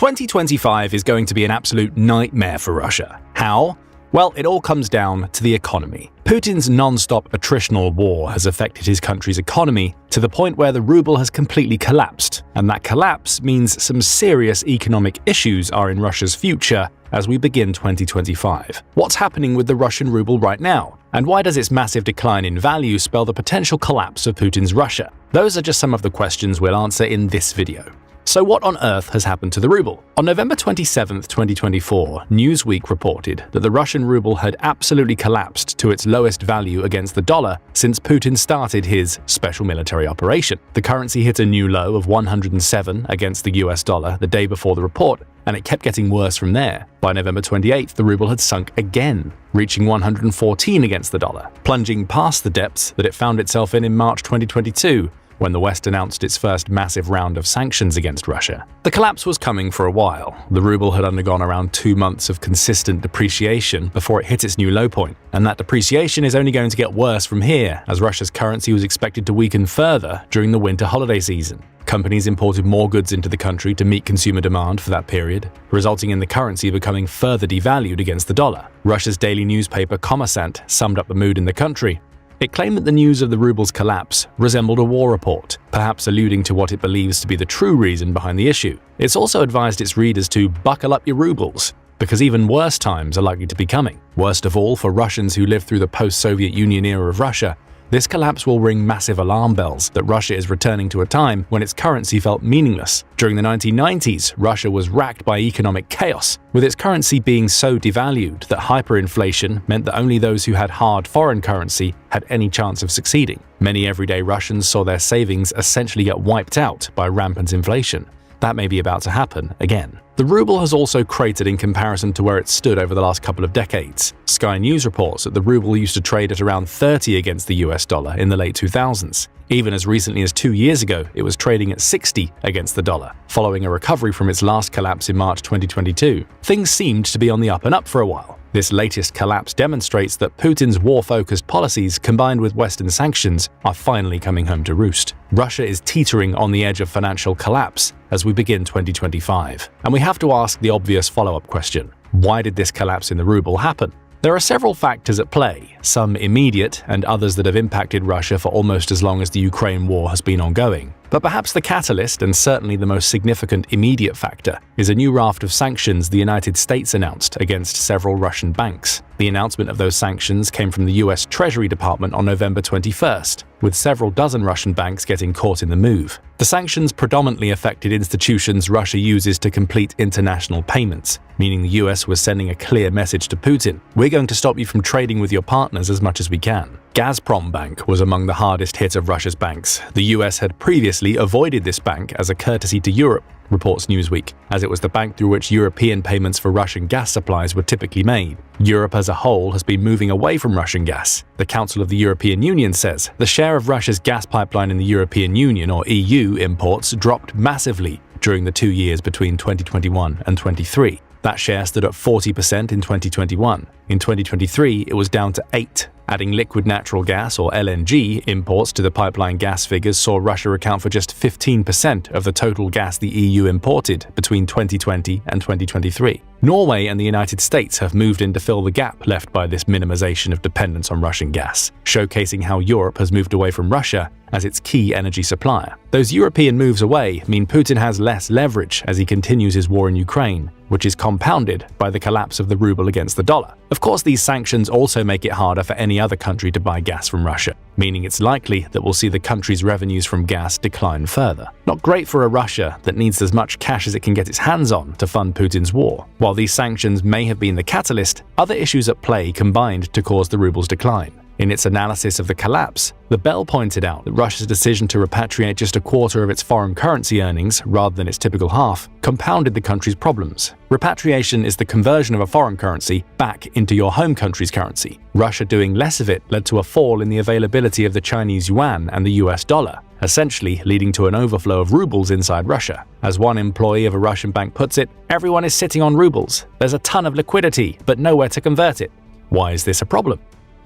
2025 is going to be an absolute nightmare for Russia. How? Well, it all comes down to the economy. Putin's non-stop attritional war has affected his country's economy to the point where the ruble has completely collapsed, and that collapse means some serious economic issues are in Russia's future as we begin 2025. What's happening with the Russian ruble right now? And why does its massive decline in value spell the potential collapse of Putin's Russia? Those are just some of the questions we'll answer in this video. So what on earth has happened to the ruble? On November 27, 2024, Newsweek reported that the Russian ruble had absolutely collapsed to its lowest value against the dollar since Putin started his special military operation. The currency hit a new low of 107 against the US dollar the day before the report, and it kept getting worse from there. By November 28th, the ruble had sunk again, reaching 114 against the dollar, plunging past the depths that it found itself in March 2022, when the West announced its first massive round of sanctions against Russia. The collapse was coming for a while. The ruble had undergone around 2 months of consistent depreciation before it hit its new low point, and that depreciation is only going to get worse from here, as Russia's currency was expected to weaken further during the winter holiday season. Companies imported more goods into the country to meet consumer demand for that period, resulting in the currency becoming further devalued against the dollar. Russia's daily newspaper Kommersant summed up the mood in the country. It claimed that the news of the ruble's collapse resembled a war report, perhaps alluding to what it believes to be the true reason behind the issue. It's also advised its readers to buckle up your rubles, because even worse times are likely to be coming. Worst of all, for Russians who lived through the post-Soviet Union era of Russia, this collapse will ring massive alarm bells that Russia is returning to a time when its currency felt meaningless. During the 1990s, Russia was racked by economic chaos, with its currency being so devalued that hyperinflation meant that only those who had hard foreign currency had any chance of succeeding. Many everyday Russians saw their savings essentially get wiped out by rampant inflation. That may be about to happen again. The ruble has also cratered in comparison to where it stood over the last couple of decades. Sky News reports that the ruble used to trade at around 30 against the US dollar in the late 2000s. Even as recently as 2 years ago, it was trading at 60 against the dollar, following a recovery from its last collapse in March 2022. Things seemed to be on the up and up for a while. This latest collapse demonstrates that Putin's war-focused policies combined with Western sanctions are finally coming home to roost. Russia is teetering on the edge of financial collapse as we begin 2025. And we have to ask the obvious follow-up question: why did this collapse in the ruble happen? There are several factors at play, some immediate and others that have impacted Russia for almost as long as the Ukraine war has been ongoing. But perhaps the catalyst, and certainly the most significant immediate factor, is a new raft of sanctions the United States announced against several Russian banks. The announcement of those sanctions came from the US Treasury Department on November 21st, with several dozen Russian banks getting caught in the move. The sanctions predominantly affected institutions Russia uses to complete international payments, meaning the US was sending a clear message to Putin: we're going to stop you from trading with your partners as much as we can. Gazprom Bank was among the hardest hit of Russia's banks. The US had previously avoided this bank as a courtesy to Europe, reports Newsweek, as it was the bank through which European payments for Russian gas supplies were typically made. Europe as a whole has been moving away from Russian gas. The Council of the European Union says the share of Russia's gas pipeline in the European Union, or EU, imports dropped massively during the 2 years between 2021 and 23. That share stood at 40% in 2021. In 2023, it was down to 8%. Adding liquid natural gas, or LNG, imports to the pipeline gas figures saw Russia account for just 15% of the total gas the EU imported between 2020 and 2023. Norway and the United States have moved in to fill the gap left by this minimization of dependence on Russian gas, showcasing how Europe has moved away from Russia as its key energy supplier. Those European moves away mean Putin has less leverage as he continues his war in Ukraine, which is compounded by the collapse of the ruble against the dollar. Of course, these sanctions also make it harder for any other country to buy gas from Russia, meaning it's likely that we'll see the country's revenues from gas decline further. Not great for a Russia that needs as much cash as it can get its hands on to fund Putin's war. While these sanctions may have been the catalyst, other issues at play combined to cause the ruble's decline. In its analysis of the collapse, the Bell pointed out that Russia's decision to repatriate just a quarter of its foreign currency earnings rather than its typical half compounded the country's problems. Repatriation is the conversion of a foreign currency back into your home country's currency. Russia doing less of it led to a fall in the availability of the Chinese yuan and the US dollar, essentially leading to an overflow of rubles inside Russia. As one employee of a Russian bank puts it, everyone is sitting on rubles. There's a ton of liquidity, but nowhere to convert it. Why is this a problem?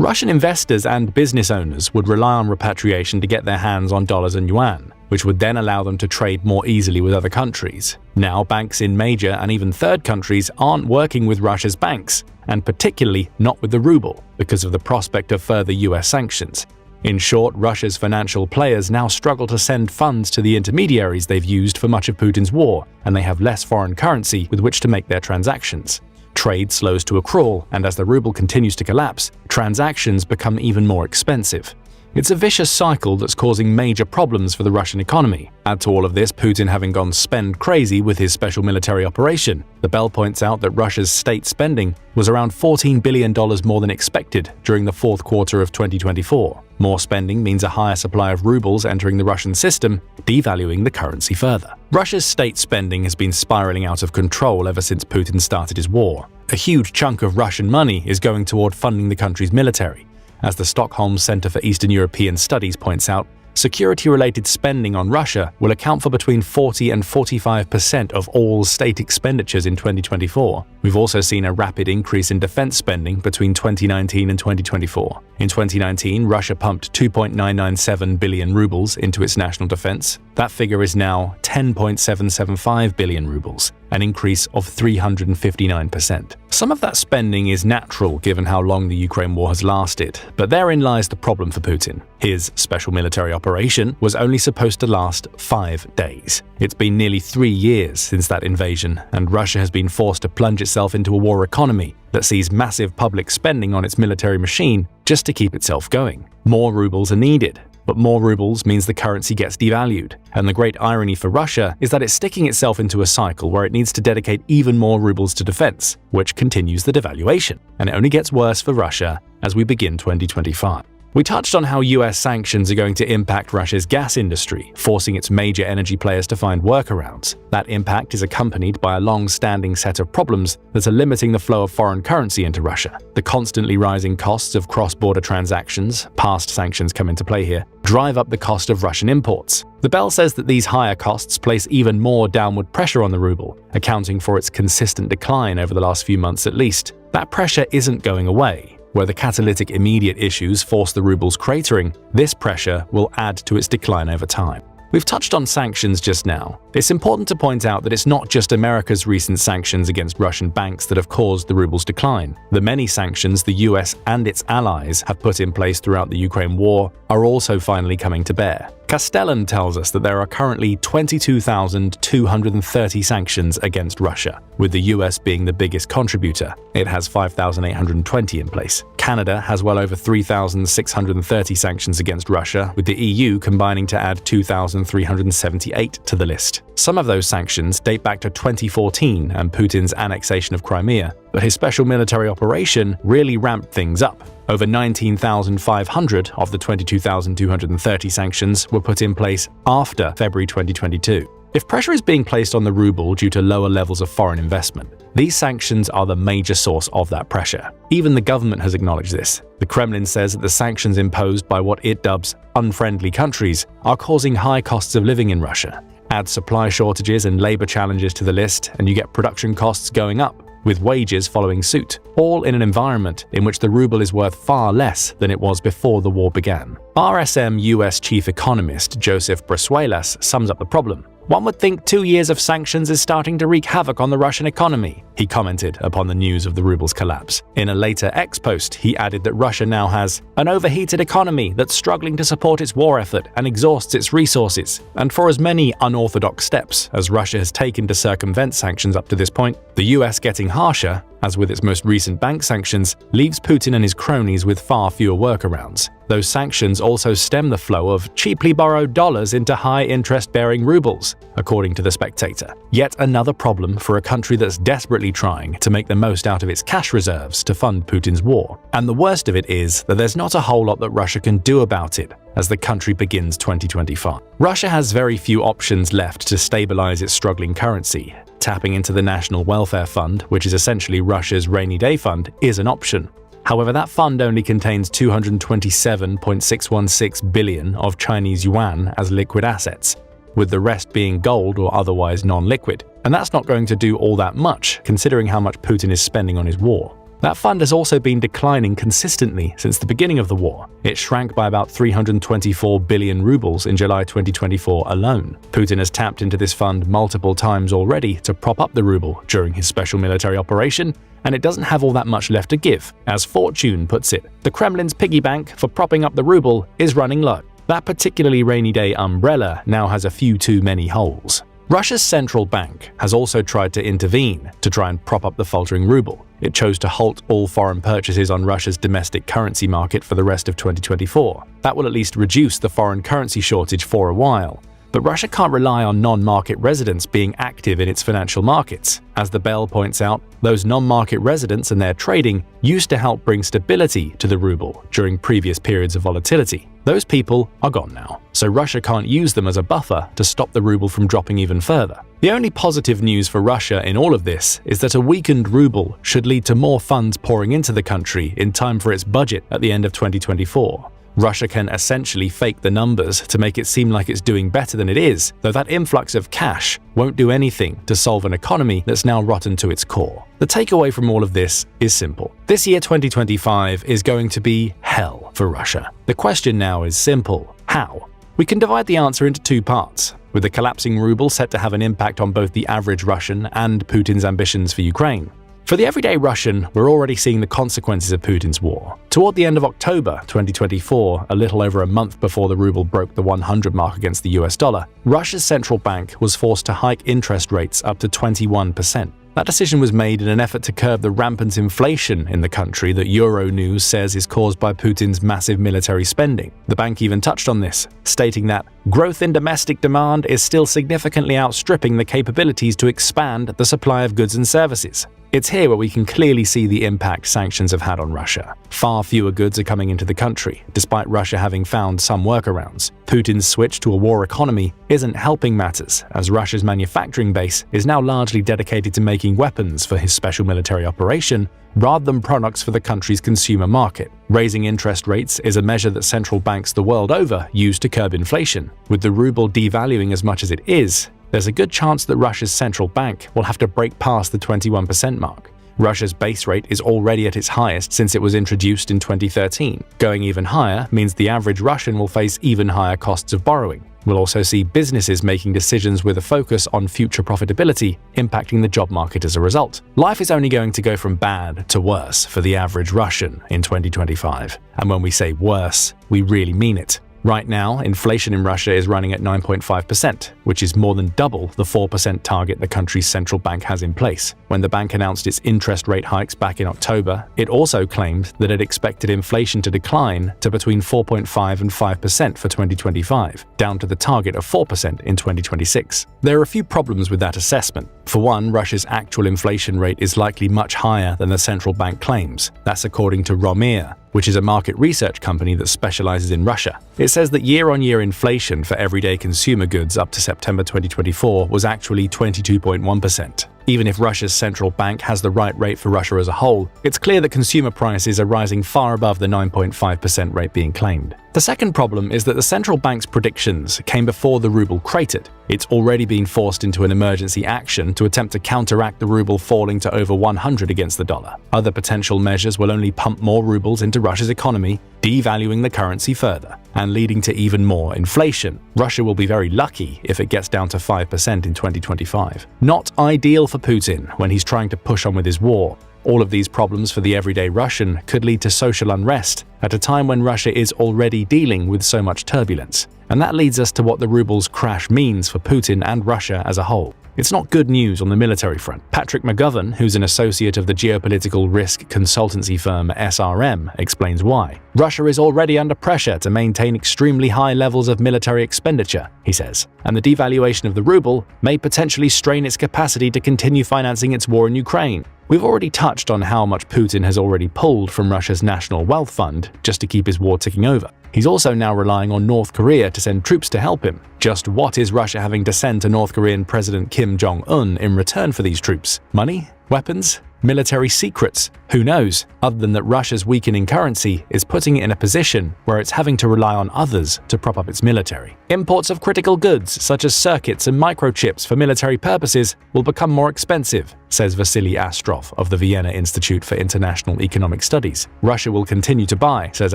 Russian investors and business owners would rely on repatriation to get their hands on dollars and yuan, which would then allow them to trade more easily with other countries. Now, banks in major and even third countries aren't working with Russia's banks, and particularly not with the ruble, because of the prospect of further US sanctions. In short, Russia's financial players now struggle to send funds to the intermediaries they've used for much of Putin's war, and they have less foreign currency with which to make their transactions. Trade slows to a crawl, and as the ruble continues to collapse, transactions become even more expensive. It's a vicious cycle that's causing major problems for the Russian economy. Add to all of this Putin having gone spend crazy with his special military operation. The Bell points out that Russia's state spending was around $14 billion more than expected during the fourth quarter of 2024. More spending means a higher supply of rubles entering the Russian system, devaluing the currency further. Russia's state spending has been spiraling out of control ever since Putin started his war. A huge chunk of Russian money is going toward funding the country's military. As the Stockholm Center for Eastern European Studies points out, security-related spending on Russia will account for between 40 and 45% of all state expenditures in 2024. We've also seen a rapid increase in defense spending between 2019 and 2024. In 2019, Russia pumped 2.997 billion rubles into its national defense. That figure is now 10.775 billion rubles, an increase of 359%. Some of that spending is natural given how long the Ukraine war has lasted, but therein lies the problem for Putin. His special military operation was only supposed to last 5 days. It's been nearly 3 years since that invasion, and Russia has been forced to plunge itself into a war economy that sees massive public spending on its military machine just to keep itself going. More rubles are needed. But more rubles means the currency gets devalued, and the great irony for Russia is that it's sticking itself into a cycle where it needs to dedicate even more rubles to defense, which continues the devaluation. And it only gets worse for Russia as we begin 2025. We touched on how US sanctions are going to impact Russia's gas industry, forcing its major energy players to find workarounds. That impact is accompanied by a long-standing set of problems that are limiting the flow of foreign currency into Russia. The constantly rising costs of cross-border transactions, past sanctions come into play here, drive up the cost of Russian imports. The Bell says that these higher costs place even more downward pressure on the ruble, accounting for its consistent decline over the last few months at least. That pressure isn't going away. Where the catalytic immediate issues force the ruble's cratering, this pressure will add to its decline over time. We've touched on sanctions just now. It's important to point out that it's not just America's recent sanctions against Russian banks that have caused the ruble's decline. The many sanctions the US and its allies have put in place throughout the Ukraine war are also finally coming to bear. Castellan tells us that there are currently 22,230 sanctions against Russia, with the US being the biggest contributor. It has 5,820 in place. Canada has well over 3,630 sanctions against Russia, with the EU combining to add 2,378 to the list. Some of those sanctions date back to 2014 and Putin's annexation of Crimea, but his special military operation really ramped things up. Over 19,500 of the 22,230 sanctions were put in place after February 2022. If pressure is being placed on the ruble due to lower levels of foreign investment, these sanctions are the major source of that pressure. Even the government has acknowledged this. The Kremlin says that the sanctions imposed by what it dubs unfriendly countries are causing high costs of living in Russia. Add supply shortages and labor challenges to the list, and you get production costs going up, with wages following suit, all in an environment in which the ruble is worth far less than it was before the war began. RSM US chief economist Joseph Brasuelas sums up the problem. "One would think 2 years of sanctions is starting to wreak havoc on the Russian economy," he commented upon the news of the ruble's collapse. In a later X post, he added that Russia now has an overheated economy that's struggling to support its war effort and exhausts its resources. And for as many unorthodox steps as Russia has taken to circumvent sanctions up to this point, the US getting harsher, as with its most recent bank sanctions, leaves Putin and his cronies with far fewer workarounds. Those sanctions also stem the flow of cheaply borrowed dollars into high-interest-bearing rubles, according to The Spectator. Yet another problem for a country that's desperately trying to make the most out of its cash reserves to fund Putin's war. And the worst of it is that there's not a whole lot that Russia can do about it as the country begins 2025. Russia has very few options left to stabilize its struggling currency. Tapping into the National Welfare Fund, which is essentially Russia's rainy day fund, is an option. However, that fund only contains 227.616 billion of Chinese yuan as liquid assets, with the rest being gold or otherwise non-liquid. And that's not going to do all that much, considering how much Putin is spending on his war. That fund has also been declining consistently since the beginning of the war. It shrank by about 324 billion rubles in July 2024 alone. Putin has tapped into this fund multiple times already to prop up the ruble during his special military operation, and it doesn't have all that much left to give. As Fortune puts it, the Kremlin's piggy bank for propping up the ruble is running low. That particularly rainy day umbrella now has a few too many holes. Russia's central bank has also tried to intervene to try and prop up the faltering ruble. It chose to halt all foreign purchases on Russia's domestic currency market for the rest of 2024. That will at least reduce the foreign currency shortage for a while. But Russia can't rely on non-market residents being active in its financial markets. As the Bell points out, those non-market residents and their trading used to help bring stability to the ruble during previous periods of volatility. Those people are gone now, so Russia can't use them as a buffer to stop the ruble from dropping even further. The only positive news for Russia in all of this is that a weakened ruble should lead to more funds pouring into the country in time for its budget at the end of 2024. Russia can essentially fake the numbers to make it seem like it's doing better than it is, though that influx of cash won't do anything to solve an economy that's now rotten to its core. The takeaway from all of this is simple. This year 2025 is going to be hell for Russia. The question now is simple. How? We can divide the answer into two parts, with the collapsing ruble set to have an impact on both the average Russian and Putin's ambitions for Ukraine. For the everyday Russian, we're already seeing the consequences of Putin's war. Toward the end of October 2024, a little over a month before the ruble broke the 100 mark against the US dollar, Russia's central bank was forced to hike interest rates up to 21%. That decision was made in an effort to curb the rampant inflation in the country that Euronews says is caused by Putin's massive military spending. The bank even touched on this, stating that growth in domestic demand is still significantly outstripping the capabilities to expand the supply of goods and services. It's here where we can clearly see the impact sanctions have had on Russia. Far fewer goods are coming into the country, despite Russia having found some workarounds. Putin's switch to a war economy isn't helping matters, as Russia's manufacturing base is now largely dedicated to making weapons for his special military operation, rather than products for the country's consumer market. Raising interest rates is a measure that central banks the world over use to curb inflation. With the ruble devaluing as much as it is, there's a good chance that Russia's central bank will have to break past the 21% mark. Russia's base rate is already at its highest since it was introduced in 2013. Going even higher means the average Russian will face even higher costs of borrowing. We'll also see businesses making decisions with a focus on future profitability, impacting the job market as a result. Life is only going to go from bad to worse for the average Russian in 2025. And when we say worse, we really mean it. Right now, inflation in Russia is running at 9.5%, which is more than double the 4% target the country's central bank has in place. When the bank announced its interest rate hikes back in October, it also claimed that it expected inflation to decline to between 4.5% and 5% for 2025, down to the target of 4% in 2026. There are a few problems with that assessment. For one, Russia's actual inflation rate is likely much higher than the central bank claims. That's according to Romir, which is a market research company that specializes in Russia. It says that year-on-year inflation for everyday consumer goods up to September 2024 was actually 22.1%. Even if Russia's central bank has the right rate for Russia as a whole, it's clear that consumer prices are rising far above the 9.5% rate being claimed. The second problem is that the central bank's predictions came before the ruble cratered. It's already been forced into an emergency action to attempt to counteract the ruble falling to over 100 against the dollar. Other potential measures will only pump more rubles into Russia's economy, devaluing the currency further, and leading to even more inflation. Russia will be very lucky if it gets down to 5% in 2025. Not ideal for Putin when he's trying to push on with his war. All of these problems for the everyday Russian could lead to social unrest at a time when Russia is already dealing with so much turbulence. And that leads us to what the ruble's crash means for Putin and Russia as a whole. It's not good news on the military front. Patrick McGovern, who's an associate of the geopolitical risk consultancy firm SRM, explains why. Russia is already under pressure to maintain extremely high levels of military expenditure, he says, and the devaluation of the ruble may potentially strain its capacity to continue financing its war in Ukraine. We've already touched on how much Putin has already pulled from Russia's National Wealth Fund just to keep his war ticking over. He's also now relying on North Korea to send troops to help him. Just what is Russia having to send to North Korean President Kim Jong-un in return for these troops? Money? Weapons? Military secrets? Who knows, other than that Russia's weakening currency is putting it in a position where it's having to rely on others to prop up its military. Imports of critical goods, such as circuits and microchips for military purposes, will become more expensive, says Vasily Astrov of the Vienna Institute for International Economic Studies. Russia will continue to buy, says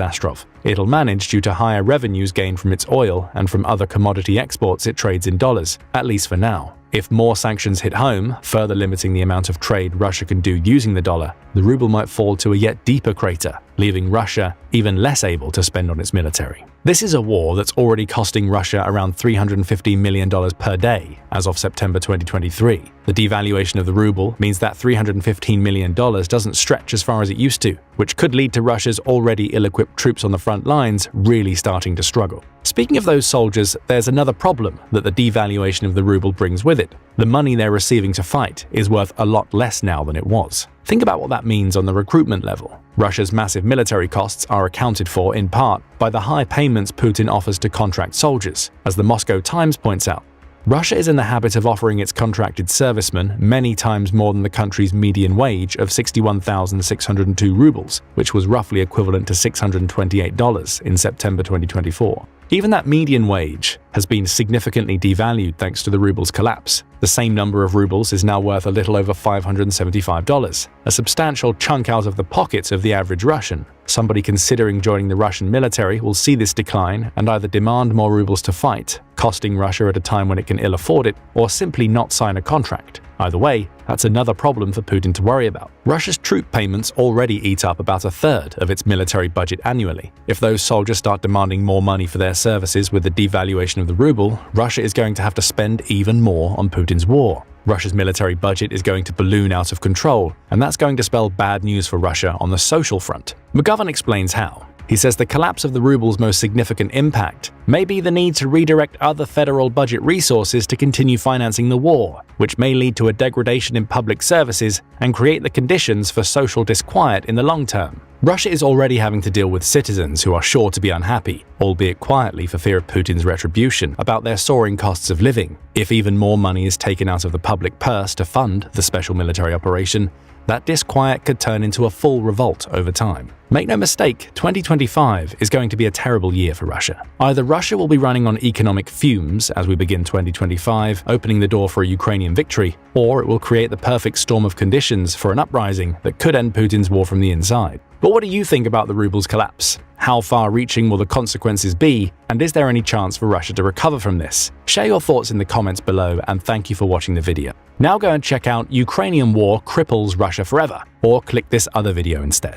Astrov. It'll manage due to higher revenues gained from its oil and from other commodity exports it trades in dollars, at least for now. If more sanctions hit home, further limiting the amount of trade Russia can do using the dollar, the ruble might fall to a yet deeper crater, leaving Russia even less able to spend on its military. This is a war that's already costing Russia around $350 million per day as of September 2023. The devaluation of the ruble means that $315 million doesn't stretch as far as it used to, which could lead to Russia's already ill-equipped troops on the front lines really starting to struggle. Speaking of those soldiers, there's another problem that the devaluation of the ruble brings with it. The money they're receiving to fight is worth a lot less now than it was. Think about what that means on the recruitment level. Russia's massive military costs are accounted for in part by the high payments Putin offers to contract soldiers. As the Moscow Times points out, Russia is in the habit of offering its contracted servicemen many times more than the country's median wage of 61,602 rubles, which was roughly equivalent to $628 in September 2024. Even that median wage has been significantly devalued thanks to the ruble's collapse. The same number of rubles is now worth a little over $575, a substantial chunk out of the pockets of the average Russian. Somebody considering joining the Russian military will see this decline and either demand more rubles to fight, costing Russia at a time when it can ill afford it, or simply not sign a contract. Either way, that's another problem for Putin to worry about. Russia's troop payments already eat up about a third of its military budget annually. If those soldiers start demanding more money for their services with the devaluation of the ruble, Russia is going to have to spend even more on Putin's war. Russia's military budget is going to balloon out of control, and that's going to spell bad news for Russia on the social front. McGovern explains how. He says the collapse of the ruble's most significant impact may be the need to redirect other federal budget resources to continue financing the war, which may lead to a degradation in public services and create the conditions for social disquiet in the long term. Russia is already having to deal with citizens who are sure to be unhappy, albeit quietly for fear of Putin's retribution, about their soaring costs of living. If even more money is taken out of the public purse to fund the special military operation, that disquiet could turn into a full revolt over time. Make no mistake, 2025 is going to be a terrible year for Russia. Either Russia will be running on economic fumes as we begin 2025, opening the door for a Ukrainian victory, or it will create the perfect storm of conditions for an uprising that could end Putin's war from the inside. But what do you think about the ruble's collapse? How far-reaching will the consequences be, and is there any chance for Russia to recover from this? Share your thoughts in the comments below, and thank you for watching the video. Now go and check out Ukrainian War Cripples Russia Forever, or click this other video instead.